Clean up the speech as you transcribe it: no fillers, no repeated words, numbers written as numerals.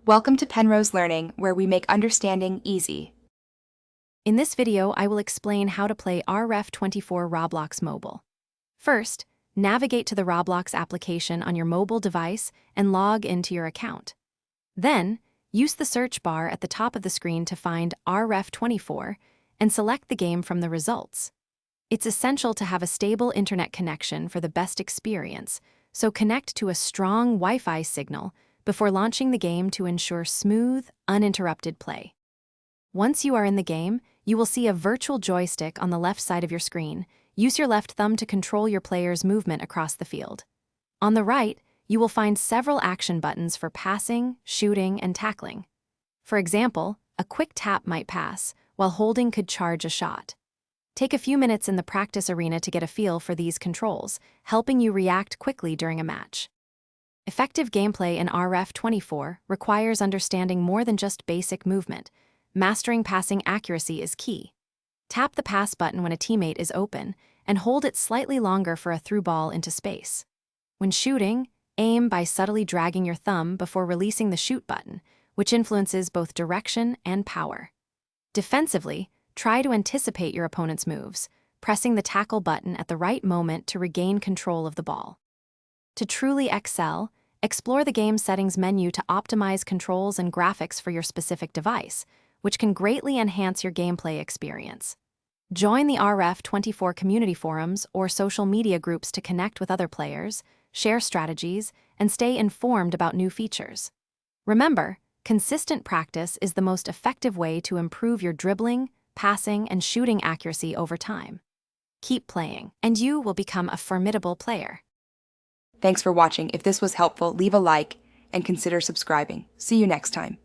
Welcome to Penrose Learning, where we make understanding easy. In this video, I will explain how to play RF24 Roblox Mobile. First, navigate to the Roblox application on your mobile device and log into your account. Then, use the search bar at the top of the screen to find RF24 and select the game from the results. It's essential to have a stable internet connection for the best experience, so connect to a strong Wi-Fi signal before launching the game to ensure smooth, uninterrupted play. Once you are in the game, you will see a virtual joystick on the left side of your screen. Use your left thumb to control your player's movement across the field. On the right, you will find several action buttons for passing, shooting, and tackling. For example, a quick tap might pass, while holding could charge a shot. Take a few minutes in the practice arena to get a feel for these controls, helping you react quickly during a match. Effective gameplay in RF24 requires understanding more than just basic movement. Mastering passing accuracy is key. Tap the pass button when a teammate is open, and hold it slightly longer for a through ball into space. When shooting, aim by subtly dragging your thumb before releasing the shoot button, which influences both direction and power. Defensively, try to anticipate your opponent's moves, pressing the tackle button at the right moment to regain control of the ball. To truly excel, explore the game settings menu to optimize controls and graphics for your specific device, which can greatly enhance your gameplay experience. Join the RF24 community forums or social media groups to connect with other players, share strategies, and stay informed about new features. Remember, consistent practice is the most effective way to improve your dribbling, passing, and shooting accuracy over time. Keep playing, and you will become a formidable player. Thanks for watching. If this was helpful, leave a like and consider subscribing. See you next time.